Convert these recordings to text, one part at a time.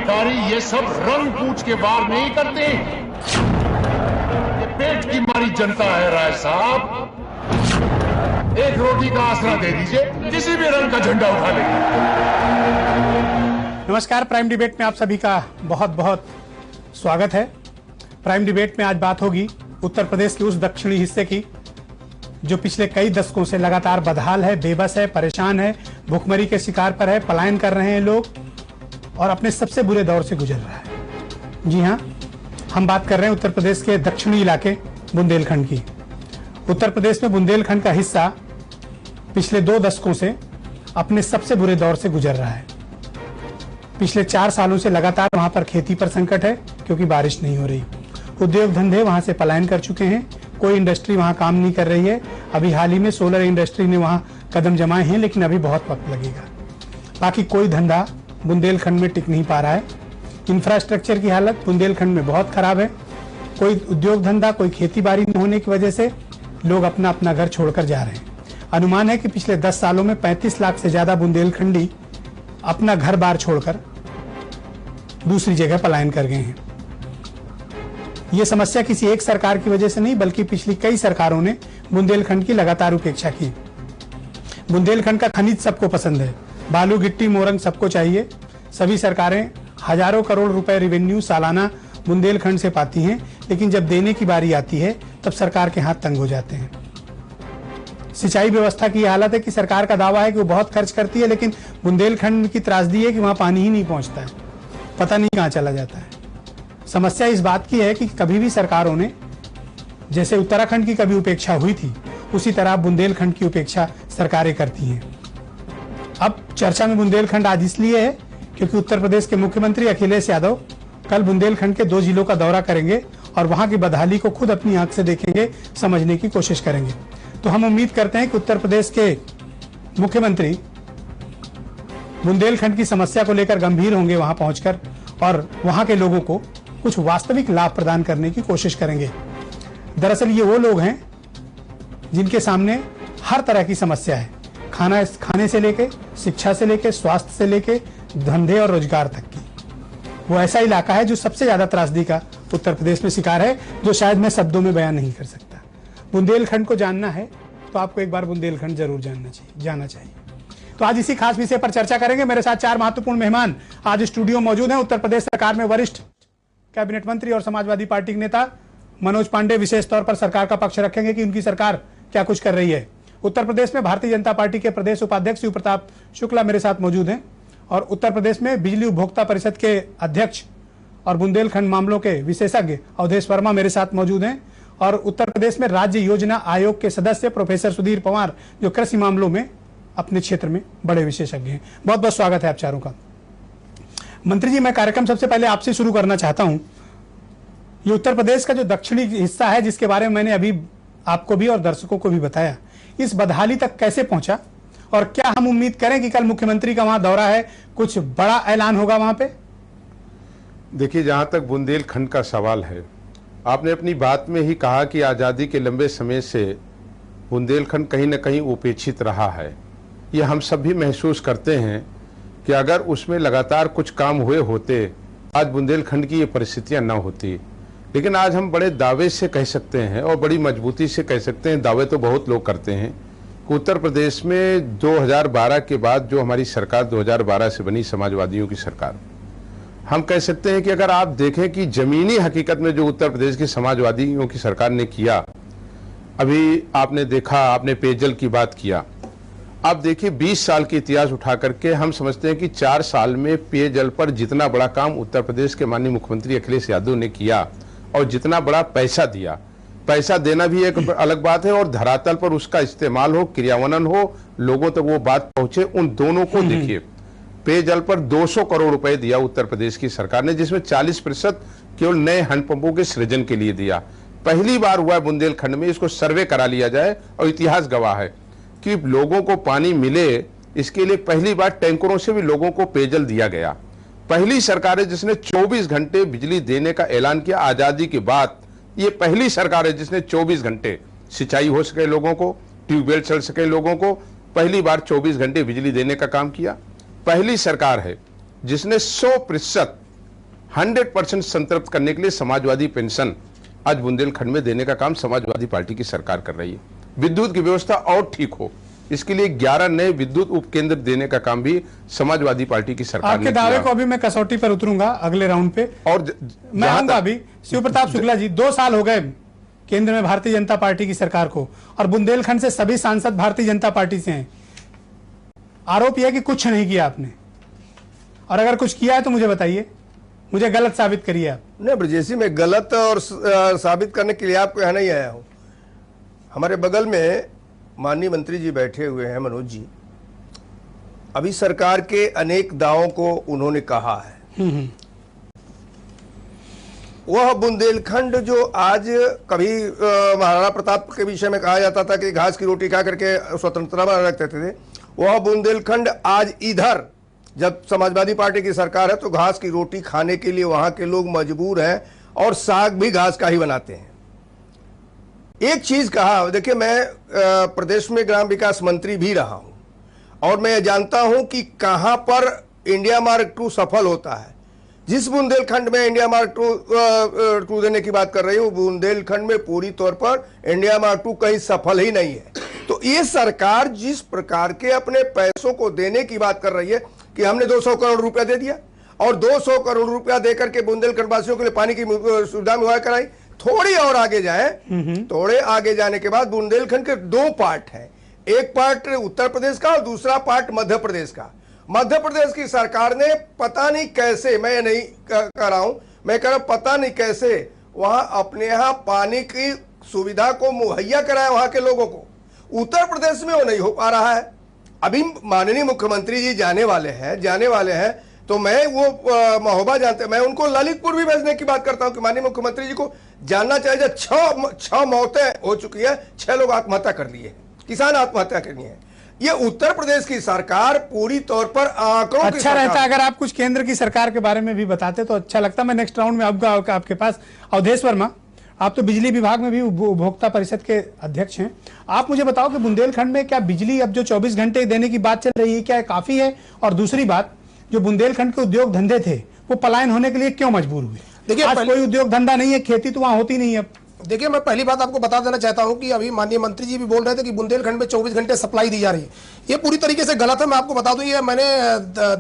अधिकारी ये सब रंग पूछ के वार नहीं करते। ये पेट की मारी जनता है राय साहब। एक रोटी का आसरा दे दीजिए, किसी भी रंग का झंडा उठा लेंगे। नमस्कार, प्राइम डिबेट में आप सभी का बहुत बहुत स्वागत है। प्राइम डिबेट में आज बात होगी उत्तर प्रदेश के उस दक्षिणी हिस्से की जो पिछले कई दशकों से लगातार बदहाल है, बेबस है, परेशान है, भूखमरी के शिकार पर है, पलायन कर रहे हैं लोग और अपने सबसे बुरे दौर से गुजर रहा है। जी हाँ, हम बात कर रहे हैं उत्तर प्रदेश के दक्षिणी इलाके बुंदेलखंड की। उत्तर प्रदेश में बुंदेलखंड का हिस्सा पिछले 2 दशकों से अपने सबसे बुरे दौर से गुजर रहा है। पिछले 4 सालों से लगातार वहां पर खेती पर संकट है क्योंकि बारिश नहीं हो रही। उद्योग धंधे वहां से पलायन कर चुके हैं, कोई इंडस्ट्री वहां काम नहीं कर रही है। अभी हाल ही में सोलर इंडस्ट्री ने वहां कदम जमाए हैं, लेकिन अभी बहुत वक्त लगेगा। बाकी कोई धंधा बुंदेलखंड में टिक नहीं पा रहा है। इंफ्रास्ट्रक्चर की हालत बुंदेलखंड में बहुत खराब है। कोई उद्योग धंधा, कोई खेती बाड़ी न होने की वजह से लोग अपना अपना घर छोड़कर जा रहे हैं। अनुमान है कि पिछले 10 सालों में 35 लाख से ज्यादा बुंदेलखंडी अपना घर बार छोड़कर दूसरी जगह पलायन कर गए हैं। यह समस्या किसी एक सरकार की वजह से नहीं, बल्कि पिछली कई सरकारों ने बुंदेलखंड की लगातार उपेक्षा की। बुंदेलखंड का खनिज सबको पसंद है, बालू, गिट्टी, मोरंग सबको चाहिए। सभी सरकारें हजारों करोड़ रुपए रिवेन्यू सालाना बुंदेलखंड से पाती हैं, लेकिन जब देने की बारी आती है तब सरकार के हाथ तंग हो जाते हैं। सिंचाई व्यवस्था की हालत है कि सरकार का दावा है कि वो बहुत खर्च करती है, लेकिन बुंदेलखंड की त्रासदी है कि वहां पानी ही नहीं पहुंचता है, पता नहीं कहां चला जाता है। समस्या इस बात की है कि कभी भी सरकारों ने, जैसे उत्तराखंड की कभी उपेक्षा हुई थी, उसी तरह बुंदेलखंड की उपेक्षा सरकारें करती हैं। अब चर्चा में बुंदेलखंड आज इसलिए है क्योंकि उत्तर प्रदेश के मुख्यमंत्री अखिलेश यादव कल बुंदेलखंड के 2 जिलों का दौरा करेंगे और वहां की बदहाली को खुद अपनी आंख से देखेंगे, समझने की कोशिश करेंगे। तो हम उम्मीद करते हैं कि उत्तर प्रदेश के मुख्यमंत्री बुंदेलखंड की समस्या को लेकर गंभीर होंगे वहां पहुंचकर और वहां के लोगों को कुछ वास्तविक लाभ प्रदान करने की कोशिश करेंगे। दरअसल ये वो लोग हैं जिनके सामने हर तरह की समस्या है, खाने से लेके, शिक्षा से लेके, स्वास्थ्य से लेके, धंधे और रोजगार तक की। वो ऐसा इलाका है जो सबसे ज्यादा त्रासदी का उत्तर प्रदेश में शिकार है, जो शायद मैं शब्दों में बयान नहीं कर सकता। बुंदेलखंड को जानना है तो आपको एक बार बुंदेलखंड जरूर जाना चाहिए। तो आज इसी खास विषय पर चर्चा करेंगे। मेरे साथ 4 महत्वपूर्ण मेहमान आज स्टूडियो मौजूद हैं। उत्तर प्रदेश सरकार में वरिष्ठ कैबिनेट मंत्री और समाजवादी पार्टी के नेता मनोज पांडे विशेष तौर पर सरकार का पक्ष रखेंगे कि उनकी सरकार क्या कुछ कर रही है। उत्तर प्रदेश में भारतीय जनता पार्टी के प्रदेश उपाध्यक्ष शिव प्रताप शुक्ला मेरे साथ मौजूद हैं और उत्तर प्रदेश में बिजली उपभोक्ता परिषद के अध्यक्ष और बुंदेलखंड मामलों के विशेषज्ञ अवधेश वर्मा मेरे साथ मौजूद हैं और उत्तर प्रदेश में राज्य योजना आयोग के सदस्य प्रोफेसर सुधीर पवार जो कृषि मामलों में अपने क्षेत्र में बड़े विशेषज्ञ हैं। बहुत बहुत स्वागत है आप चारों का। मंत्री जी, मैं कार्यक्रम सबसे पहले आपसे शुरू करना चाहता हूं। ये उत्तर प्रदेश का जो दक्षिणी हिस्सा है, जिसके बारे में मैंने अभी आपको भी और दर्शकों को भी बताया, इस बदहाली तक कैसे पहुंचा और क्या हम उम्मीद करें कि कल मुख्यमंत्री का वहां दौरा है, कुछ बड़ा ऐलान होगा वहां पे? देखिए, जहां तक बुंदेलखंड का सवाल है, आपने अपनी बात में ही कहा कि आज़ादी के लंबे समय से बुंदेलखंड कहीं न कहीं उपेक्षित रहा है। ये हम सब भी महसूस करते हैं कि अगर उसमें लगातार कुछ काम हुए होते, आज बुंदेलखंड की ये परिस्थितियां न होती। लेकिन आज हम बड़े दावे से कह सकते हैं और बड़ी मजबूती से कह सकते हैं, दावे तो बहुत लोग करते हैं, कि उत्तर प्रदेश में 2012 के बाद जो हमारी सरकार 2012 से बनी समाजवादियों की सरकार, हम कह सकते हैं कि अगर आप देखें कि जमीनी हकीकत में जो उत्तर प्रदेश की समाजवादियों की सरकार ने किया, अभी आपने देखा, आपने पेयजल की बात किया। आप देखिए 20 साल के इतिहास उठा करके हम समझते हैं कि 4 साल में पेयजल पर जितना बड़ा काम उत्तर प्रदेश के माननीय मुख्यमंत्री अखिलेश यादव ने किया और जितना बड़ा पैसा दिया, पैसा देना भी एक अलग बात है और धरातल पर उसका इस्तेमाल हो, क्रियान्वयन हो, लोगों तक वो बात पहुंचे, उन दोनों को देखिए। पेयजल पर 200 करोड़ रुपए दिया उत्तर प्रदेश की सरकार ने, जिसमें 40% केवल नए हैंडपंपों के सृजन के लिए दिया। पहली बार हुआ है बुंदेलखंड में, इसको सर्वे करा लिया जाए और इतिहास गवाह है कि लोगों को पानी मिले, इसके लिए पहली बार टैंकरों से भी लोगों को पेयजल दिया गया। पहली सरकार है जिसने 24 घंटे बिजली देने का ऐलान किया आजादी के बाद। ये पहली सरकार है जिसने 24 घंटे सिंचाई हो सके लोगों को, ट्यूबवेल चल सके लोगों को, पहली बार 24 घंटे बिजली देने का काम किया। पहली सरकार है जिसने 100% 100% संतृप्त करने के लिए समाजवादी पेंशन आज बुंदेलखंड में देने का काम समाजवादी पार्टी की सरकार कर रही है। विद्युत की व्यवस्था और ठीक हो, इसके लिए 11 नए विद्युत उपकेंद्र देने का काम भी समाजवादी पार्टी की सरकार आपके दावे को अभी मैं कसौटी पर उतरूंगा अगले राउंड पे, और मैं आऊंगा अभी। शिव प्रताप शुक्ला जी, 2 साल हो गए केंद्र में भारतीय जनता पार्टी की सरकार को, और बुंदेलखंड से सभी सांसद भारतीय जनता पार्टी से हैं। आरोप यह है कि कुछ नहीं किया आपने, और अगर कुछ किया है तो मुझे बताइए, मुझे गलत साबित करिए आप। नहीं ब्रजेश जी, मैं गलत और साबित करने के लिए आपको यहाँ नहीं आया हूँ। हमारे बगल में माननीय मंत्री जी बैठे हुए हैं, मनोज जी। अभी सरकार के अनेक दावों को उन्होंने कहा है। वह बुंदेलखंड जो आज कभी महाराणा प्रताप के विषय में कहा जाता था कि घास की रोटी खा करके स्वतंत्रता बना रखते थे, वह बुंदेलखंड आज इधर जब समाजवादी पार्टी की सरकार है तो घास की रोटी खाने के लिए वहां के लोग मजबूर हैं, और साग भी घास का ही बनाते हैं। एक चीज कहा, देखिए मैं प्रदेश में ग्राम विकास मंत्री भी रहा हूं, और मैं जानता हूं कि कहां पर इंडिया मार्क 2 सफल होता है। जिस बुंदेलखंड में इंडिया मार्क 2 देने की बात कर रही हूं, बुंदेलखंड में पूरी तौर पर इंडिया मार्क 2 कहीं सफल ही नहीं है। तो ये सरकार जिस प्रकार के अपने पैसों को देने की बात कर रही है कि हमने 200 करोड़ रुपया दे दिया, और 200 करोड़ रुपया देकर के बुंदेलखंड वासियों के लिए पानी की सुविधा मुहैया कराई। थोड़ी और आगे जाए, थोड़े आगे जाने के बाद बुंदेलखंड के 2 पार्ट हैं, एक पार्ट उत्तर प्रदेश का और दूसरा पार्ट मध्य प्रदेश का। मध्य प्रदेश की सरकार ने पता नहीं कैसे, मैं नहीं कह रहा हूं, मैं कह रहा हूं पता नहीं कैसे वहां अपने यहां पानी की सुविधा को मुहैया कराया वहां के लोगों को। उत्तर प्रदेश में वो नहीं हो पा रहा है। अभी माननीय मुख्यमंत्री जी जाने वाले हैं, तो मैं वो महोबा जानते, मैं उनको ललितपुर भी भेजने की बात करता हूं कि माननीय मुख्यमंत्री जी को जानना चाहिए। 6 मौतें हो चुकी है, 6 लोग आत्महत्या कर लिए, किसान आत्महत्या करनी है। ये उत्तर प्रदेश की सरकार पूरी तौर पर आंकड़ों की अच्छा रहता अगर आप कुछ केंद्र की सरकार के बारे में भी बताते तो अच्छा लगता। मैं नेक्स्ट राउंड में आऊंगा आपके पास। अवधेश वर्मा, आप तो बिजली विभाग में भी उपभोक्ता परिषद के अध्यक्ष हैं। आप मुझे बताओ कि बुंदेलखंड में क्या बिजली अब जो 24 घंटे देने की बात चल रही है, क्या काफी है? और दूसरी बात, जो बुंदेलखंड के उद्योग धंधे थे वो पलायन होने के लिए क्यों मजबूर हुए? देखिए, आज कोई उद्योग धंधा नहीं है, खेती तो वहां होती नहीं है। देखिए, मैं पहली बात आपको बता देना चाहता हूं कि अभी माननीय मंत्री जी भी बोल रहे थे कि बुंदेलखंड में 24 घंटे सप्लाई दी जा रही है। ये पूरी तरीके से गलत है। मैं आपको बता दूं, ये मैंने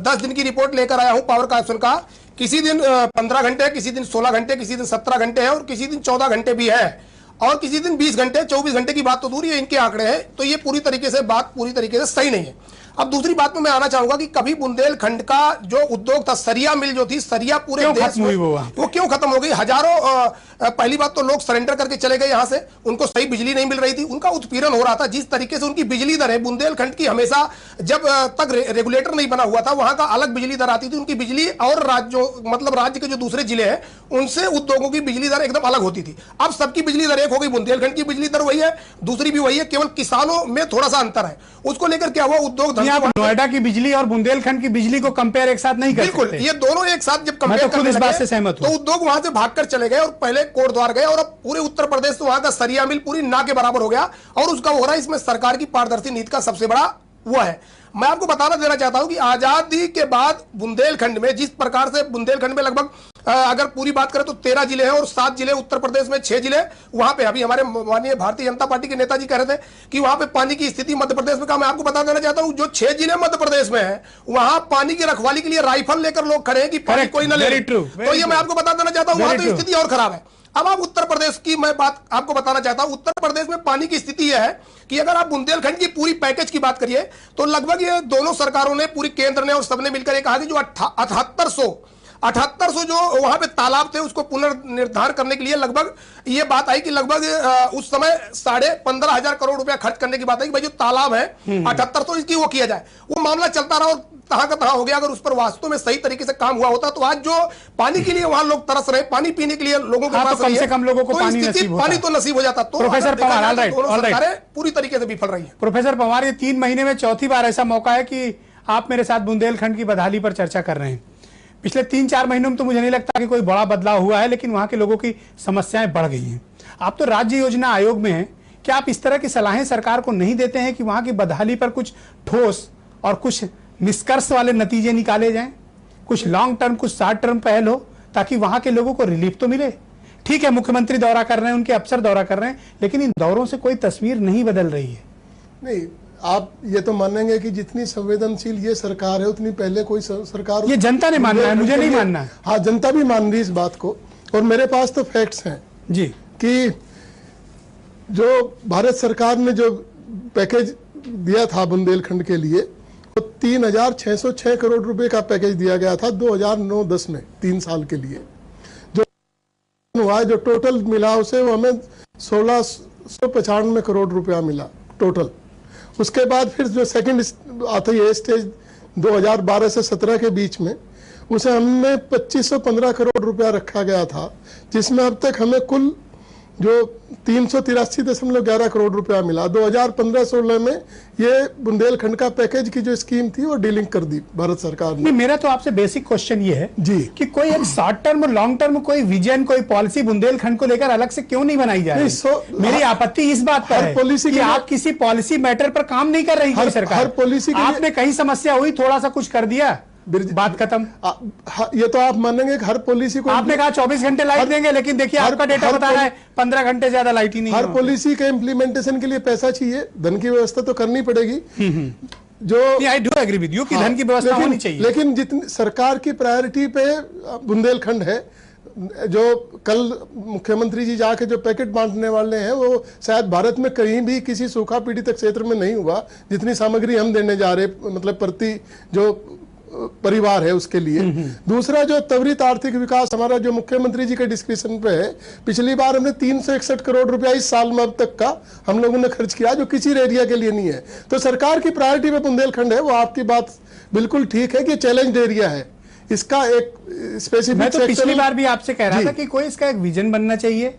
10 दिन की रिपोर्ट लेकर आया हूं पावर कॉर्पोरेशन का। किसी दिन 15 घंटे, किसी दिन 16 घंटे, किसी दिन 17 घंटे है, और किसी दिन 14 घंटे भी है, और किसी दिन 20 घंटे। 24 घंटे की बात तो दूर है, इनके आंकड़े हैं। तो ये पूरी तरीके से सही नहीं है। अब दूसरी बात में मैं आना चाहूंगा कि कभी बुंदेलखंड का जो उद्योग था, सरिया मिल जो थी, सरिया पूरे देश में वो क्यों खत्म हो गई? हजारों, पहली बात तो लोग सरेंडर करके चले गए यहां से, उनको सही बिजली नहीं मिल रही थी, उनका उत्पीड़न हो रहा था। जिस तरीके से उनकी बिजली दर है बुंदेलखंड की, हमेशा जब तक रेगुलेटर नहीं बना हुआ था वहां का अलग बिजली दर आती थी उनकी बिजली, और राज्य के जो दूसरे जिले हैं उनसे उद्योगों की बिजली दर एकदम अलग होती थी। अब सबकी बिजली दर एक हो गई, बुंदेलखंड की बिजली दर वही है, दूसरी भी वही है, केवल किसानों में थोड़ा सा अंतर है। उसको लेकर क्या हुआ, उद्योग नोएडा की बिजली और बुंदेलखंड की बिजली को कंपेयर एक साथ नहीं कर सकते। बिल्कुल, ये दोनों एक साथ जब कंपेयर करने लगे तो उद्योग वहां से भागकर चले गए और पहले कोटद्वार गए, और अब पूरे उत्तर प्रदेश तो वहां का सरिया मिल पूरी ना के बराबर हो गया, और उसका हो रहा है। इसमें सरकार की पारदर्शी नीति का सबसे बड़ा वो है। मैं आपको बताना देना चाहता हूं कि आजादी के बाद बुंदेलखंड में जिस प्रकार से बुंदेलखंड में लगभग अगर पूरी बात करें तो 13 जिले हैं, और 7 जिले उत्तर प्रदेश में, 6 जिले वहां पे। अभी हमारे माननीय भारतीय जनता पार्टी के नेताजी कह रहे थे कि वहां पे पानी की स्थिति मध्य प्रदेश में। मैं आपको बता देना चाहता हूं, जो 6 जिले मध्य प्रदेश में है वहां पानी की रखवाली के लिए राइफल लेकर लोग खड़े हैं कि पानी कोई ना ले। तो ये मैं आपको बता देना चाहता हूं, वहां तो स्थिति और खराब है। अब आप उत्तर प्रदेश की मैं बात आपको बताना चाहता हूं। उत्तर प्रदेश में पानी की स्थिति यह है कि अगर आप बुंदेलखंड की पूरी पैकेज की बात करिए तो लगभग ये दोनों सरकारों ने, पूरी केंद्र ने और सबने मिलकर ये कहा कि जो 7800 जो वहां पे तालाब थे उसको पुनर्निर्धारण करने के लिए लगभग ये बात आई कि लगभग उस समय 15,500 करोड़ रुपया खर्च करने की बात आई कि भाई जो तालाब है 7800 इसकी वो किया जाए। वो मामला चलता रहा और तहां का तहां हो गया। अगर उस पर वास्तव में सही तरीके से काम हुआ होता तो आज जो पानी के लिए वहां लोग तरस रहे, पानी पीने के लिए लोगों के पास कम से कम लोगों को पानी तो नसीब हो जाता। तो प्रोफेसर पवार, पूरी तरीके से विफल रही है। प्रोफेसर पवार, ये 3 महीने में चौथी बार ऐसा मौका है कि आप मेरे साथ बुंदेलखंड की बदहाली पर चर्चा कर रहे हैं। पिछले 3-4 महीनों में तो मुझे नहीं लगता कि कोई बड़ा बदलाव हुआ है, लेकिन वहां के लोगों की समस्याएं बढ़ गई हैं। आप तो राज्य योजना आयोग में हैं, क्या आप इस तरह की सलाहें सरकार को नहीं देते हैं कि वहां की बदहाली पर कुछ ठोस और कुछ निष्कर्ष वाले नतीजे निकाले जाएं, कुछ लॉन्ग टर्म, कुछ शॉर्ट टर्म पहल हो, ताकि वहां के लोगों को रिलीफ तो मिले। ठीक है, मुख्यमंत्री दौरा कर रहे हैं, उनके अफसर दौरा कर रहे हैं, लेकिन इन दौरों से कोई तस्वीर नहीं बदल रही है। नहीं, आप ये तो मानेंगे कि जितनी संवेदनशील ये सरकार है उतनी पहले कोई सरकार, ये जनता ने मानना है, मुझे नहीं मानना है। हाँ, जनता भी मान रही इस बात को, और मेरे पास तो फैक्ट्स हैं जी कि जो भारत सरकार ने जो पैकेज दिया था बुंदेलखंड के लिए, वो 3,606 करोड़ रुपए का पैकेज दिया गया था 2009-10 में, 3 साल के लिए। जो हुआ, जो टोटल मिला उसे, वो हमें 1,695 करोड़ रुपया मिला टोटल। उसके बाद फिर जो सेकंड आती है स्टेज 2012 से 17 के बीच में, उसे हमने 2,515 करोड़ रुपया रखा गया था, जिसमें अब तक हमें कुल जो 383.11 करोड़ रुपया मिला। 2015-16 में ये बुंदेलखंड का पैकेज की जो स्कीम थी वो डीलिंग कर दी भारत सरकार ने। नहीं, मेरा तो आपसे बेसिक क्वेश्चन ये है जी कि कोई एक शॉर्ट टर्म और लॉन्ग टर्म कोई विजन, कोई पॉलिसी बुंदेलखंड को लेकर अलग से क्यों नहीं बनाई जा रही? मेरी आपत्ति इस बात पर है पॉलिसी कि आप किसी पॉलिसी मैटर पर काम नहीं कर रही कोई सरकार। हर पॉलिसी आपने कहीं समस्या हुई, थोड़ा सा कुछ कर दिया, बात खत्म। ये तो आप मानेंगे कि हर पॉलिसी को, आपने कहा 24 घंटे लाइट देंगे, लेकिन देखिए आपका डेटा बता रहा है 15 घंटे ज्यादा लाइट ही नहीं। हर पॉलिसी के इम्प्लीमेंटेशन के लिए पैसा चाहिए, धन की व्यवस्था तो करनी पड़ेगी। जो I do agree with you कि धन की व्यवस्था होनी चाहिए, लेकिन जितनी सरकार की प्रायोरिटी पे बुंदेलखंड है, जो कल मुख्यमंत्री जी जाके जो पैकेट बांटने वाले हैं, वो शायद भारत में कहीं भी किसी सूखा पीड़ित क्षेत्र में नहीं हुआ जितनी सामग्री हम देने जा रहे, मतलब प्रति जो परिवार है उसके लिए। दूसरा, जो त्वरित आर्थिक विकास हमारा जो मुख्यमंत्री जी के डिस्क्रिप्शन पे है, पिछली बार हमने 361 करोड़ रुपया इस साल में अब तक का हम लोगों ने खर्च किया, जो किसी एरिया के लिए नहीं है। तो सरकार की प्रायोरिटी में बुंदेलखंड है, वो आपकी बात बिल्कुल ठीक है कि चैलेंज एरिया है। इसका एक स्पेसिफिक, मैं तो पिछली बार भी आपसे कह रहा था कि कोई इसका एक विजन बनना चाहिए,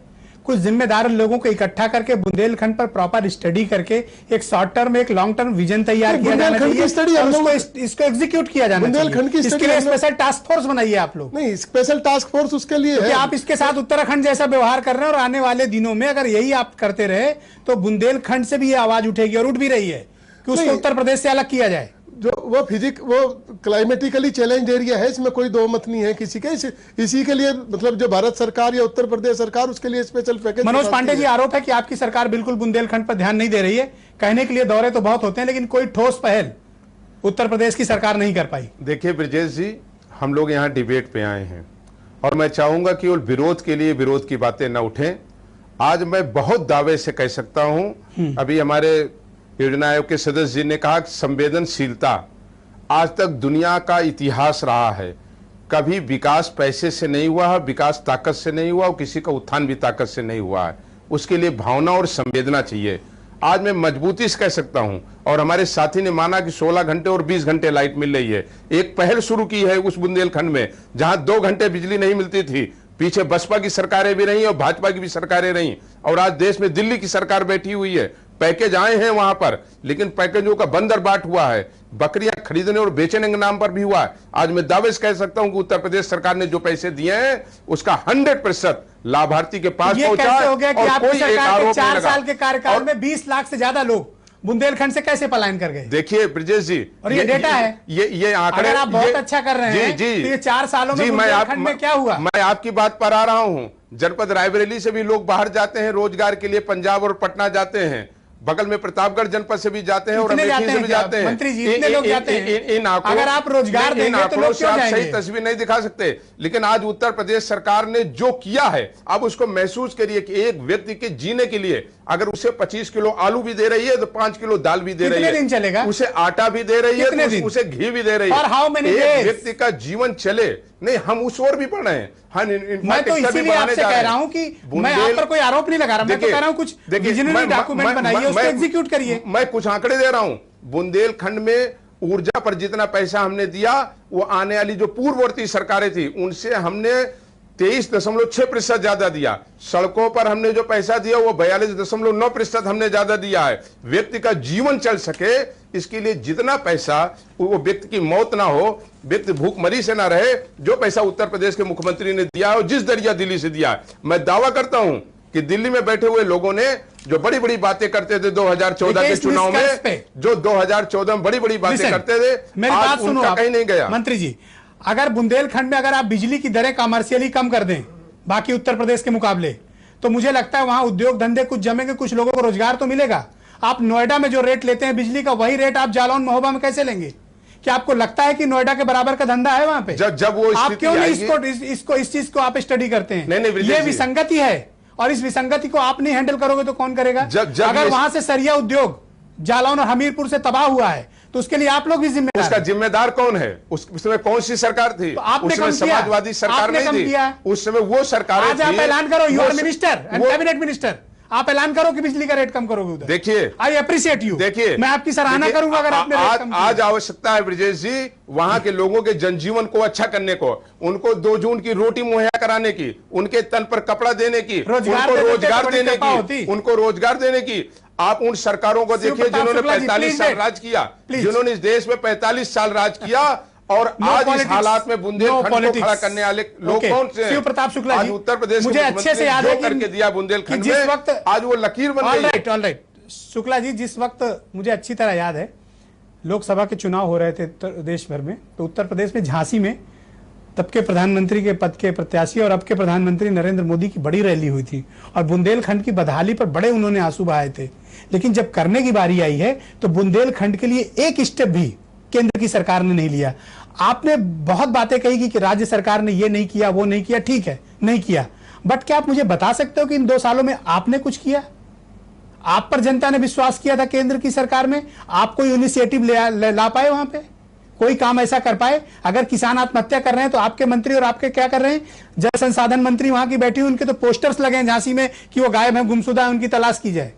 कुछ जिम्मेदार लोगों को इकट्ठा करके बुंदेलखंड पर प्रॉपर स्टडी करके एक शॉर्ट टर्म, एक लॉन्ग टर्म विजन तैयार किया जाना चाहिए, इसको एग्जीक्यूट किया जाना चाहिए। इसके लिए स्पेशल टास्क फोर्स बनाइए आप लोग। नहीं, स्पेशल टास्क फोर्स उसके लिए है। आप इसके साथ उत्तराखंड जैसा व्यवहार कर रहे हैं, और आने वाले दिनों में अगर यही आप करते रहे तो बुंदेलखंड से भी ये आवाज उठेगी, और उठ भी रही है, कि उसको उत्तर प्रदेश से अलग किया जाए। जो वो क्लाइमेटिकली चैलेंज एरिया है, इसमें कोई दो मत नहीं है किसी के। इसी के लिए मतलब जो भारत सरकार या उत्तर प्रदेश सरकार, उसके लिए स्पेशल पैकेज। मनोज पांडे जी, आरोप है कि आपकी सरकार बिल्कुल बुंदेलखंड पर ध्यान नहीं दे रही है। कहने के लिए दौरे तो बहुत होते हैं, लेकिन कोई ठोस पहल उत्तर प्रदेश की सरकार नहीं कर पाई। देखिए ब्रजेश जी, हम लोग यहाँ डिबेट पे आए हैं, और मैं चाहूंगा कि केवल विरोध के लिए विरोध की बातें न उठें। आज मैं बहुत दावे से कह सकता हूं, अभी हमारे योजना आयोग के सदस्य जी ने कहा कि संवेदनशीलता आज तक दुनिया का इतिहास रहा है। कभी विकास पैसे से नहीं हुआ है, विकास ताकत से नहीं हुआ, और किसी का उत्थान भी ताकत से नहीं हुआ है। उसके लिए भावना और संवेदना चाहिए। आज मैं मजबूती से कह सकता हूं, और हमारे साथी ने माना कि 16 घंटे और 20 घंटे लाइट मिल रही है। एक पहल शुरू की है उस बुंदेलखंड में जहां 2 घंटे बिजली नहीं मिलती थी। पीछे बसपा की सरकारें भी रही और भाजपा की भी सरकारें रही, और आज देश में दिल्ली की सरकार बैठी हुई है। पैकेज आए हैं वहां पर, लेकिन पैकेजों का बंदरबाट हुआ है, बकरियां खरीदने और बेचने के नाम पर भी हुआ है। आज मैं दावे से कह सकता हूं कि उत्तर प्रदेश सरकार ने जो पैसे दिए हैं उसका 100% लाभार्थी के पास पहुंचा है। हो गया कि आपकी सरकार के 4 साल के कार्यकाल में 20 लाख से ज्यादा लोग बुंदेलखंड से कैसे पलायन कर गए? देखिए ब्रजेश जी, और ये डेटा है, ये आंकड़े, अगर आप बहुत अच्छा कर रहे हैं जी, तो ये 4 सालों में बुंदेलखंड में क्या हुआ? मैं आपकी बात पर आ रहा हूं। जनपद रायबरेली से भी लोग बाहर जाते हैं रोजगार के लिए, पंजाब और पटना जाते हैं, बगल में प्रतापगढ़ जनपद से भी जाते हैं, और अमेठी से भी जाते हैं। मंत्री जी, इतने लोग जाते हैं। इन आंकड़ों, अगर आप रोजगार देंगे तो लोग क्यों जाएंगे? सही तस्वीर नहीं दिखा सकते, लेकिन आज उत्तर प्रदेश सरकार ने जो किया है, आप उसको महसूस करिए कि एक व्यक्ति के जीने के लिए अगर उसे 25 किलो आलू भी दे रही है तो 5 किलो दाल भी दे रही है, दिन चलेगा? उसे आटा भी दे रही है, उसे घी भी दे रही है। एक व्यक्ति का जीवन चले, नहीं हम उस ओर भी बढ़ रहे हैं। मैं तो इसीलिए आपसे कह रहा हूं कि मैं आप पर कोई आरोप नहीं लगा रहा, मैं तो कह रहा हूं कुछ विजनरी डॉक्यूमेंट बनाइए, उसको एग्जीक्यूट करिए। मैं कुछ आंकड़े दे रहा हूं। बुंदेलखंड में ऊर्जा पर जितना पैसा हमने दिया, वो आने वाली जो पूर्ववर्ती सरकारें थी उनसे हमने 23.6% ज्यादा दिया। सड़कों पर हमने जो पैसा दिया वो 42.9% हमने ज्यादा दिया है। व्यक्ति का जीवन चल सके इसके लिए जितना पैसा, वो व्यक्ति की मौत ना हो, व्यक्ति भूखमरी से ना रहे, जो पैसा उत्तर प्रदेश के मुख्यमंत्री ने दिया है और जिस दरिया दिल्ली से दिया है, मैं दावा करता हूं कि दिल्ली में बैठे हुए लोगों ने जो बड़ी बड़ी बातें करते थे 2014 के चुनाव में, जो 2014 में बड़ी बड़ी बातें करते थे, मेरी बात सुनो, कहीं नहीं गया। मंत्री जी, अगर बुंदेलखंड में अगर आप बिजली की दरें कमर्शियली कम कर दें बाकी उत्तर प्रदेश के मुकाबले, तो मुझे लगता है वहां उद्योग धंधे कुछ जमेंगे, कुछ लोगों को रोजगार तो मिलेगा। आप नोएडा में जो रेट लेते हैं बिजली का, वही रेट आप जालौन महोबा में कैसे लेंगे? क्या आपको लगता है कि नोएडा के बराबर का धंधा है वहां पे? जब वो आप क्यों नहीं इस चीज को आप स्टडी करते हैं? नहीं, ये विसंगति है, और इस विसंगति को आप नहीं हैंडल करोगे तो कौन करेगा? अगर वहां से सरिया उद्योग जालौन और हमीरपुर से तबाह हुआ है तो उसके लिए आप लोग भी जिम्मेदार। उसका जिम्मेदार कौन है? उसमें कौन सी सरकार थी? तो आपने उसमें समाजवादी सरकार नहीं थी, उस समय वो सरकार। आज आप ऐलान करो, you are minister and cabinet minister, आप ऐलान करो कि बिजली का रेट कम करोगे उधर। देखिए, आई अप्रिशिएट यू। देखिए, मैं आपकी सराहना करूंगा अगर आपने रेट कम किया। आज आवश्यकता है ब्रजेश जी वहां के लोगों के जनजीवन को अच्छा करने को, उनको 2 जून की रोटी मुहैया कराने की, उनके तन पर कपड़ा देने की, उनको रोजगार देने की, उनको रोजगार देने की। आप उन सरकारों को देखिए जिन्होंने 45 साल राज किया, जिन्होंने इस देश में 45 साल राज किया, और आज इस हालात में बुंदेलखंड को खड़ा करने वाले लोग कौन से हैं? शिव प्रताप शुक्ला जी, आज उत्तर प्रदेश मुझे अच्छे से याद है करके दिया बुंदेलखंड में, आज वो लकीर बन गई है। ऑलराइट शुक्ला जी, जिस वक्त मुझे अच्छी तरह याद है लोकसभा के चुनाव हो रहे थे देश भर में, तो उत्तर प्रदेश में झांसी में तब के प्रधानमंत्री के पद के प्रत्याशी और अब के प्रधानमंत्री नरेंद्र मोदी की बड़ी रैली हुई थी, और बुंदेलखंड की बदहाली पर बड़े उन्होंने आंसू बहाए थे। लेकिन जब करने की बारी आई है तो बुंदेलखंड के लिए एक स्टेप भी केंद्र की सरकार ने नहीं लिया। आपने बहुत बातें कही कि राज्य सरकार ने ये नहीं किया, वो नहीं किया, ठीक है नहीं किया, बट क्या आप मुझे बता सकते हो कि इन 2 सालों में आपने कुछ किया? आप पर जनता ने विश्वास किया था केंद्र की सरकार में, आप कोई इनिशिएटिव ला पाए वहां पे, कोई काम ऐसा कर पाए? अगर किसान आत्महत्या कर रहे हैं तो आपके मंत्री और आपके क्या कर रहे हैं? जल संसाधन मंत्री वहां की बैठी हुई, उनके तो पोस्टर्स लगे हैं झांसी में कि वो गायब है, गुमशुदा है, उनकी तलाश की जाए।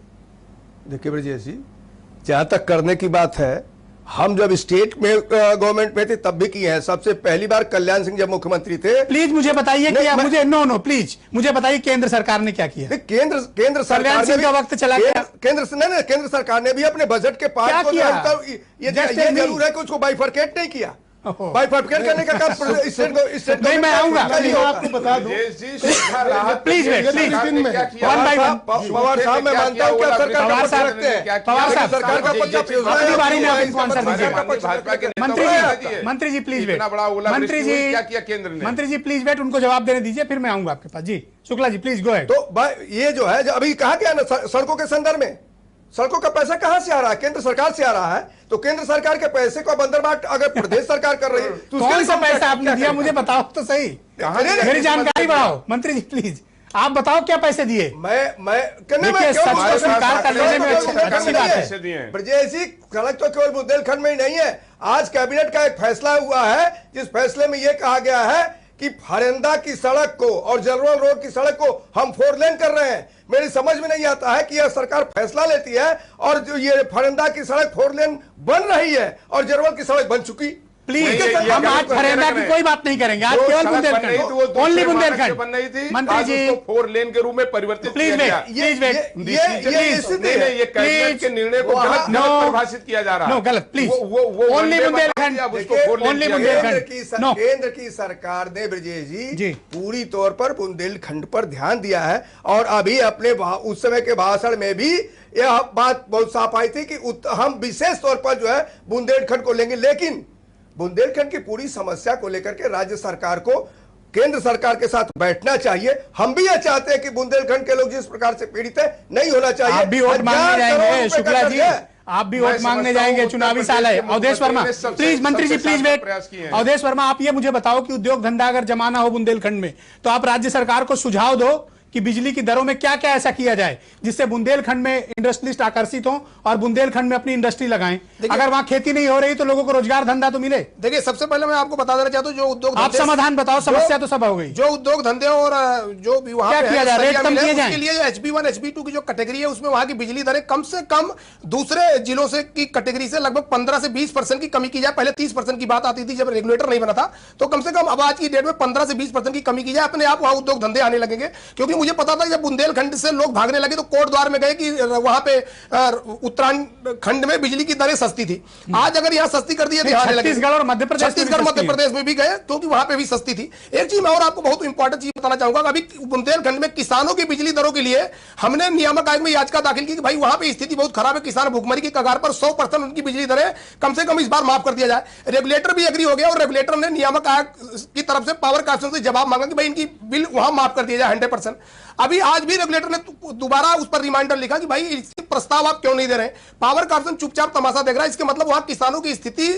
देखिए ब्रजेश जी, जहां तक करने की बात है, हम जब स्टेट में गवर्नमेंट में थे तब भी किए हैं। सबसे पहली बार कल्याण सिंह जब मुख्यमंत्री थे। प्लीज मुझे बताइए कि मुझे नो प्लीज मुझे बताइए केंद्र सरकार ने क्या किया? केंद्र सरकार ने का वक्त चला गया। केंद्र सरकार ने भी अपने बजट के पार्ट को ये जरूर है कि उसको बाइफरकेट नहीं किया। बाइफरकेट करने का काम स्टेट नहीं, मैं आऊंगा, आपको बता दूं please one by one. Pawar साहब, मैं मानता हूं कि आप सरकार का पक्ष रखते हैं, पवार साहब सरकार का पक्ष अपनी बारी में आप इनको आंसर दीजिए। मंत्री जी प्लीज वेट, मंत्री जी प्लीज वेट, उनको जवाब देने दीजिए, फिर मैं आऊंगा आपके पास। जी Shukla ji please go ahead. तो ये जो है अभी कहा गया ना, सड़कों के संदर्भ में, सड़कों का पैसा कहां से आ रहा है? केंद्र सरकार से आ रहा है। तो केंद्र सरकार के पैसे को बंदरबाट अगर प्रदेश सरकार कर रही है तो कौन सा पैसा आपने दिया मुझे बताओ तो सही, मेरी जानकारी बढ़ाओ। मंत्री जी प्लीज आप बताओ क्या पैसे दिए? ब्रजेश जी, सड़क तो केवल बुंदेलखंड में ही नहीं है। आज कैबिनेट का एक फैसला हुआ है जिस फैसले में यह कहा गया है कि फरेंदा की सड़क को और जलरोल रोड की सड़क को हम 4 लेन कर रहे हैं। मेरी समझ में नहीं आता है कि यह सरकार फैसला लेती है और जो ये फरेंदा की सड़क 4 लेन बन रही है और जरवल की सड़क बन चुकी। प्लीज हम आज फरेंदा की कोई बात नहीं करेंगे, आज केवल बुंदेलखंड, ओनली बुंदेलखंड। मंत्री जी 4 लेन के रूप में परिवर्तित प्लीज वेट, ये कैबिनेट के निर्णय को गलत परिभाषित किया जा रहा है। नो गलत, please only Bundelkhand, only Bundelkhand. केंद्र की सरकार ने ब्रजेश जी पूरी तौर पर बुंदेलखंड पर ध्यान दिया है, और अभी अपने उस समय के भाषण में भी यह बात बहुत साफ आई थी कि हम विशेष तौर पर जो है बुंदेलखंड को लेंगे। लेकिन बुंदेलखंड की पूरी समस्या को लेकर के राज्य सरकार को केंद्र सरकार के साथ बैठना चाहिए। हम भी यह चाहते हैं कि बुंदेलखंड के लोग जिस प्रकार से पीड़ित है नहीं होना चाहिए। आप भी वोट मांगने जाएंगे शुक्ला जी, आप भी वोट मांगने जाएंगे, चुनावी साल है। अवधेश वर्मा प्लीज, मंत्री जी प्लीज वेट। अवधेश वर्मा आप ये मुझे बताओ कि उद्योग धंधा अगर जमाना हो बुंदेलखंड में तो आप राज्य सरकार को सुझाव दो कि बिजली की दरों में क्या क्या ऐसा किया जाए जिससे बुंदेलखंड में इंडस्ट्रियलिस्ट आकर्षित हों और बुंदेलखंड में अपनी इंडस्ट्री लगाएं। अगर वहां खेती नहीं हो रही तो लोगों को रोजगार धंधा तो मिले। देखिए, सबसे पहले मैं आपको बता देना चाहता हूं, जो उद्योग आप समाधान बताओ, समस्या तो सब हो गई। जो उद्योग धंधे और जो भी वहां क्या किया जाए, रेट कम किए जाए। उसके लिए HB1 HB2 की जो कैटेगरी है उसमें वहां की बिजली दरें कम से कम दूसरे जिलों से की कैटेगरी से लगभग 15 से 20% की कमी की जाए। पहले 30% की बात आती थी जब रेगुलेटर नहीं बना था, तो कम से कम अब आज की डेट में 15 से 20% की कमी की जाए। अपने आप वहां उद्योग धंधे आने लगेंगे, क्योंकि मुझे पता था जब बुंदेलखंड से लोग भागने लगे तो कोट द्वार में गए कि वहां पे उत्तराखंड में बिजली की दरें सस्ती थी। आज अगर यहाँ सस्ती कर दी है, छत्तीसगढ़ और मध्य प्रदेश, छत्तीसगढ़ मध्य प्रदेश में भी गए क्योंकि वहां पे भी सस्ती थी। एक चीज मैं और आपको बहुत इंपॉर्टेंट चीज बताना चाहूंगा, अभी बुंदेलखंड में किसानों की बिजली दरों के लिए हमने नियामक आयोग में याचिका दाखिल की कि भाई वहां पे स्थिति बहुत खराब है, किसान भुखमरी की कगार पर, 100% उनकी बिजली दरें कम से कम इस बार माफ कर दिया जाए। रेगुलेटर भी एग्री हो गया और रेगुलेटर ने नियामक आयोग की तरफ से पावर कॉर्पोरेशन से जवाब मांगा कि भाई इनकी बिल वहां माफ कर दिया जाए 100%। अभी आज भी रेगुलेटर ने दोबारा उस पर रिमाइंडर लिखा कि भाई इसके प्रस्ताव आप क्यों नहीं दे रहे। पावर कॉर्पोरेशन चुपचाप तमाशा देख रहा है। इसके मतलब वहां किसानों की स्थिति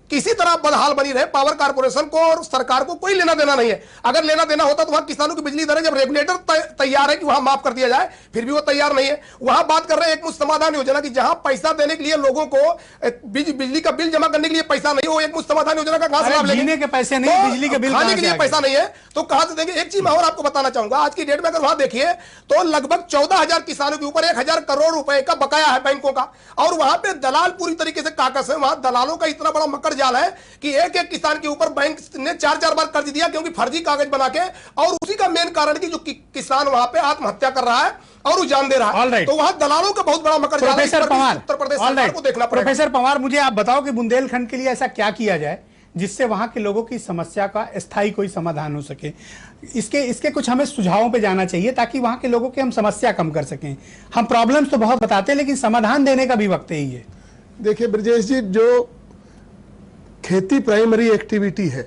किसी तरह बदहाल बनी रहे, पावर कॉर्पोरेशन को और सरकार को कोई लेना देना नहीं है। अगर लेना देना होता तो वहां किसानों की बिजली दरें, जब रेगुलेटर तैयार है कि वहां माफ कर दिया जाए, फिर भी वो तैयार नहीं है। वहां बात कर रहे हैं एक मुश्त समाधान योजना की, जहां पैसा देने के लिए लोगों को बिजली का बिल जमा करने के लिए पैसा नहीं, वो एक मुश्त समाधान योजना का कहां से लाभ लेंगे? जीने के पैसे नहीं, बिजली के बिल खाने के लिए पैसा नहीं है तो कहां से देंगे? एक चीज मैं और आपको बताना चाहूंगा, आज की डेट में अगर वहां देखिए तो लगभग 14,000 किसानों के ऊपर 1,000 करोड़ रुपए का बकाया है बैंकों का, और वहां पे दलाल पूरी तरीके से काकस है। वहां दलालों का इतना बड़ा मकर जाल है कि एक एक किसान के ऊपर बैंक ने 4-4 बार कर्ज दिया क्योंकि फर्जी कागज बना के, और उसी का मेन कारण कि जो किसान वहां पे आत्महत्या कर रहा है और वो जान दे रहा है। तो वहां दलालों का बहुत बड़ा मकर जाल है। प्रोफेसर पंवार, उत्तर प्रदेश सरकार को देखना पड़ेगा। प्रोफेसर पंवार, मुझे आप बताओ कि बुंदेलखंड के लिए ऐसा क्या किया जाए जिससे वहां के लोगों की समस्या का स्थायी कोई समाधान हो सके। इसके कुछ हमें सुझावों पे जाना चाहिए ताकि वहां के लोगों की हम समस्या कम कर सकें। हम प्रॉब्लम्स तो बहुत बताते हैं लेकिन समाधान देने का भी वक्त यही है। देखिए ब्रजेश जी, जो खेती प्राइमरी एक्टिविटी है,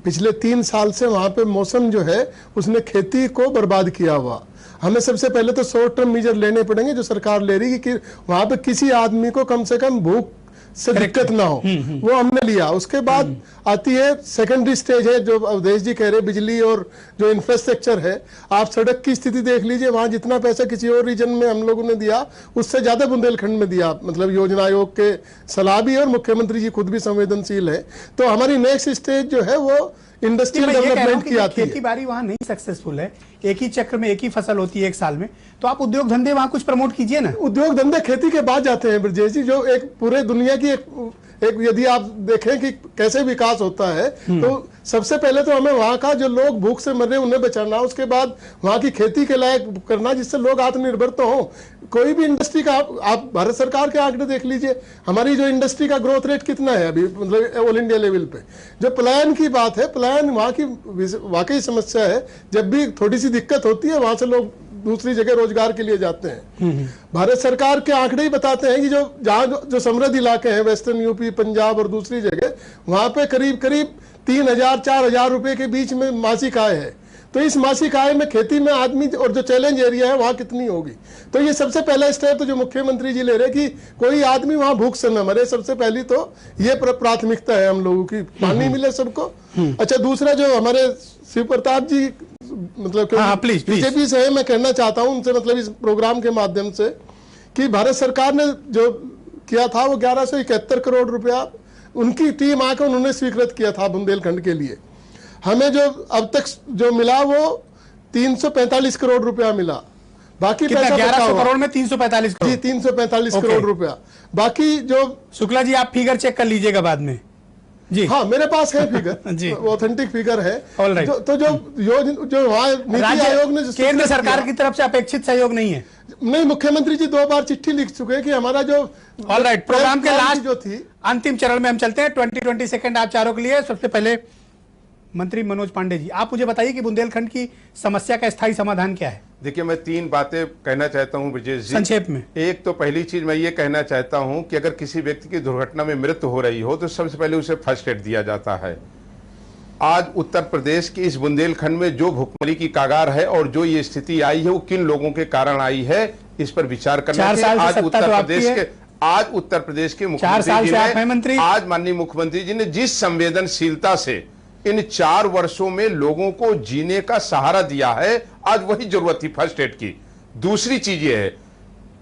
पिछले 3 साल से वहां पे मौसम जो है उसने खेती को बर्बाद किया हुआ। हमें सबसे पहले तो शॉर्ट टर्म मेजर लेने पड़ेंगे जो सरकार ले रही है कि वहां पे किसी आदमी को कम से कम भूख से दिक्कत ना हो, वो हमने लिया। उसके बाद आती है सेकेंडरी स्टेज है जो अवधेश जी कह रहे, बिजली और जो इंफ्रास्ट्रक्चर है। आप सड़क की स्थिति देख लीजिए, वहां जितना पैसा किसी और रीजन में हम लोगों ने दिया उससे ज्यादा बुंदेलखंड में दिया। मतलब योजना आयोग के सलाह भी और मुख्यमंत्री जी खुद भी संवेदनशील है। तो हमारी नेक्स्ट स्टेज जो है वो इंडस्ट्रियल डेवलपमेंट की आती है। खेती बाड़ी वहां नहीं सक्सेसफुल है, एक ही चक्र में एक ही फसल होती है एक साल में, तो आप उद्योग धंधे वहां कुछ प्रमोट कीजिए ना। उद्योग धंधे खेती के बाद जाते हैं ब्रजेश जी। जो एक पूरे दुनिया की एक यदि आप देखें कि कैसे विकास होता है तो सबसे पहले तो हमें वहां का जो लोग भूख से मर रहे हैं उन्हें बचाना, उसके बाद वहां की खेती के लायक करना जिससे लोग आत्मनिर्भर तो हो। कोई भी इंडस्ट्री का आप भारत सरकार के आंकड़े देख लीजिए, हमारी जो इंडस्ट्री का ग्रोथ रेट कितना है अभी, मतलब ऑल इंडिया लेवल पे। जो पलायन की बात है, पलायन वहां की वाकई समस्या है। जब भी थोड़ी सी दिक्कत होती है वहां से लोग दूसरी जगह रोजगार के लिए जाते हैं। भारत सरकार के आंकड़े ही बताते हैं कि जो जहां जो समृद्ध इलाके हैं, वेस्टर्न यूपी, पंजाब और दूसरी जगह, वहां पे करीब 3,000-4,000 रुपए के बीच में मासिक आय है। तो इस मासिक आय में खेती में आदमी और जो चैलेंज एरिया है वहां कितनी होगी। तो ये सबसे पहला स्टेप तो जो मुख्यमंत्री जी ले रहे कि कोई आदमी वहां भूख से न मरे, सबसे पहली तो ये प्राथमिकता है हम लोगों की, पानी मिले सबको। अच्छा, दूसरा जो हमारे शिव प्रताप जी मतलब बीजेपी से है, मैं कहना चाहता हूं उनसे, मतलब इस प्रोग्राम के माध्यम से, कि भारत सरकार ने जो किया था वो 1171 करोड़ रुपया उनकी टीम आकर उन्होंने स्वीकृत किया था बुंदेलखंड के लिए। हमें जो अब तक जो मिला वो 345 करोड़ रुपया मिला। बाकी पैसा 1100 करोड़ में 345 करोड़ जी, 345 करोड़ रुपया। बाकी जो शुक्ला जी आप फिगर चेक कर लीजिएगा बाद में जी। हाँ, मेरे पास है फिगर ऑथेंटिक फिगर है। तो जो वहाँ नीति आयोग ने केंद्र सरकार की तरफ से अपेक्षित सहयोग नहीं है। नहीं, मुख्यमंत्री जी 2 बार चिट्ठी लिख चुके हैं कि हमारा जो ऑलराइट प्रोग्राम के लास्ट जो थी अंतिम चरण में हम चलते हैं। 20 सेकंड आप चारों के लिए। सबसे पहले मंत्री मनोज पांडे जी, आप मुझे बताइए कि बुंदेलखंड की समस्या का स्थायी समाधान क्या है। देखिए, मैं 3 बातें कहना चाहता हूं ब्रजेश जी, संक्षेप में। एक तो पहली चीज मैं ये कहना चाहता हूं कि अगर किसी व्यक्ति की दुर्घटना में मृत्यु हो रही हो तो सबसे पहले उसे फर्स्ट एड दिया जाता है। आज उत्तर प्रदेश के इस बुंदेलखंड में जो भुखमरी की कागार है और जो ये स्थिति आई है वो किन लोगों के कारण आई है, इस पर विचार करना चाहिए। आज उत्तर प्रदेश के मुख्यमंत्री, आज माननीय मुख्यमंत्री जी ने जिस संवेदनशीलता से इन 4 वर्षों में लोगों को जीने का सहारा दिया है, आज वही जरूरत थी फर्स्ट एड की। दूसरी चीज ये है,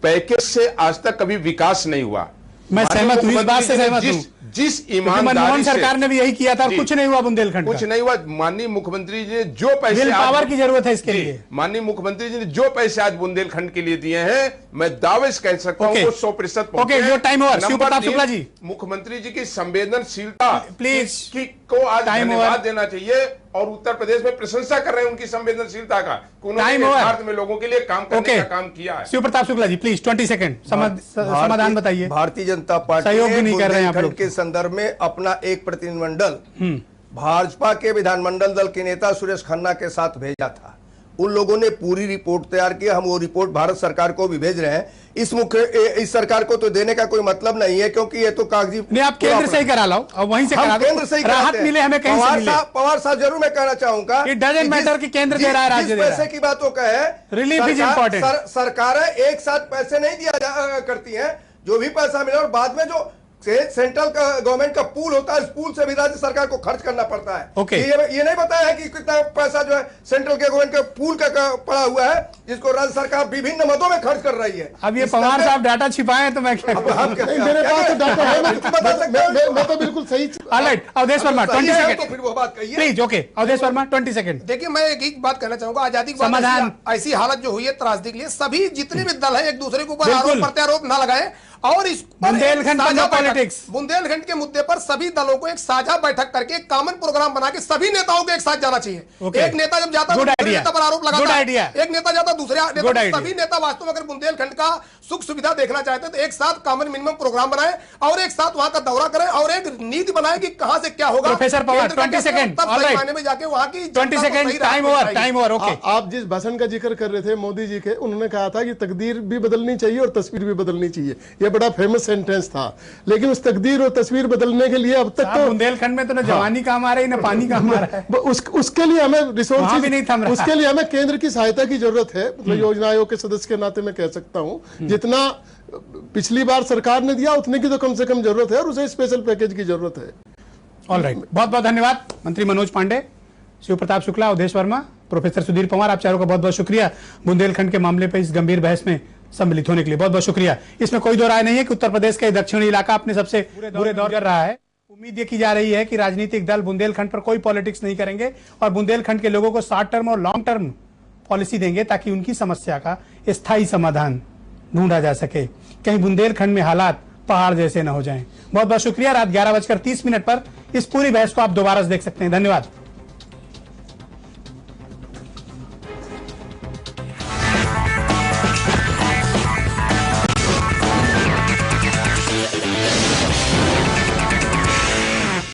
पैकेज से आज तक कभी विकास नहीं हुआ। मैं सहमत हूं, इस बात से सहमत हूं। जिस ईमानदारी मनमोहन सरकार ने भी यही किया था और कुछ नहीं हुआ बुंदेलखंड, कुछ नहीं हुआ। माननीय मुख्यमंत्री जी ने जो पैसे, पावर की जरूरत है इसके लिए, माननीय मुख्यमंत्री जी ने जो पैसे आज बुंदेलखंड के लिए दिए हैं, मैं दावे से कह सकता हूं वो 100% शुक्ला जी, मुख्यमंत्री जी की संवेदनशीलता प्लीज को आज धन्यवाद देना चाहिए। और उत्तर प्रदेश में प्रशंसा कर रहे हैं उनकी संवेदनशीलता का कि उन्होंने Time over. यथार्थ में लोगों के लिए काम करने का काम किया है। शिव प्रताप शुक्ला जी प्लीज 20 सेकंड समाधान बताइए। भारतीय जनता पार्टी सहयोग भी ने नहीं कर रहे हैं आप बुंदेलखंड लोग। के संदर्भ में अपना एक प्रतिनिधिमंडल भाजपा के विधानमंडल दल के नेता सुरेश खन्ना के साथ भेजा था। उन लोगों ने पूरी रिपोर्ट तैयार की। हम वो रिपोर्ट भारत सरकार को भी भेज रहे हैं। इस सरकार को तो देने का कोई मतलब नहीं है, क्योंकि ये तो कागजी नहीं, आप केंद्र से ही करा लो और वहीं से करा दो। केंद्र से ही राहत मिले हमें कहीं से मिले। पवार साहब जरूर मैं कहना चाहूंगा, It doesn't matter कि केंद्र दे रहा है राज्य दे रहा है। पैसे की बात वो कहे, Relief is important। सरकारें एक साथ पैसे नहीं दिया करती हैं। जो भी पैसा मिला और बाद में जो सेंट्रल गवर्नमेंट का पूल होता है, इस पूल से भी राज्य सरकार को खर्च करना पड़ता है। Okay। ये नहीं बताया है कि कितना पैसा जो है सेंट्रल गवर्नमेंट के पूल का पड़ा हुआ है, जिसको राज्य सरकार विभिन्न मदों में खर्च कर रही है। अब ये पवार साहब डाटा छिपाए तो मैं क्या मेरे पास तो डाटा है, मैं तो बिल्कुल सही। ऑलराइट, अवधेश वर्मा 20 तो सेकंड फिर वो बात कहिए please. Okay, Avdhesh Verma 20 second. देखिए, मैं एक बात कहना चाहूंगा। आजादी के बाद समाधान। ऐसी हालत जो हुई है त्रासदी के लिए, सभी जितने भी दल है एक दूसरे के ऊपर बिल्कुल। आरोप प्रत्यारोप ना लगाए और इस पर बुंदेलखंड एक साझा पॉलिटिक्स। बुंदेलखंड के मुद्दे पर सभी दलों को एक साझा बैठक करके एक कॉमन प्रोग्राम बना के सभी नेताओं को एक साथ जाना चाहिए। Okay। एक नेता जब जाता है तो दूसरे नेता पर आरोप लगाता है, एक नेता जाता दूसरे नेता पर। सभी नेता वास्तव में अगर बुंदेलखंड का सुख सुविधा देखना चाहते हैं तो एक साथ कॉमन मिनिमम प्रोग्राम बनाए और एक साथ वहां का दौरा करें और एक नीति बनाए कि कहां से क्या होगा। Professor Pawar 20 second. ऑलराइट, में जाके वहां की 20 सेकंड, टाइम ओवर। ओके, आप जिस भाषण का जिक्र कर रहे थे मोदी जी के, उन्होंने कहा था कि तकदीर भी बदलनी चाहिए और तस्वीर भी बदलनी चाहिए। ये बड़ा फेमस सेंटेंस था। लेकिन उस तकदीर और तस्वीर बदलने के लिए अब तक तो बुंदेलखंड में तो न जवानी काम आ रही न पानी काम आ रहा है। उसके लिए हमें वहां भी नहीं थम रिसोर्सेज, रहा। उसके लिए हमें केंद्र की सहायता की जरूरत है। मतलब योजना आयोग के सदस्य के नाते मैं कह सकता हूं, जितना पिछली बार सरकार ने दिया उतने की तो कम से कम जरूरत है और उसे स्पेशल पैकेज की जरूरत है। ऑलराइट, बहुत बहुत धन्यवाद मंत्री मनोज पांडे, शिव प्रताप शुक्ला, अवधेश वर्मा, प्रोफेसर सुधीर पंवार। आप चारों का बहुत बहुत शुक्रिया बुंदेलखंड के मामले पर इस गंभीर बहस में सम्मिलित होने के लिए। बहुत बहुत शुक्रिया। इसमें कोई दो राय नहीं है कि उत्तर प्रदेश का दक्षिणी इलाका अपने सबसे बुरे दौर कर रहा है। उम्मीद ये की जा रही है कि राजनीतिक दल बुंदेलखंड पर कोई पॉलिटिक्स नहीं करेंगे और बुंदेलखंड के लोगों को शॉर्ट टर्म और लॉन्ग टर्म पॉलिसी देंगे ताकि उनकी समस्या का स्थायी समाधान ढूंढा जा सके, कहीं बुंदेलखंड में हालात पहाड़ जैसे न हो जाएं। बहुत बहुत शुक्रिया। रात 11:30 पर इस पूरी बहस को आप दोबारा देख सकते हैं। धन्यवाद।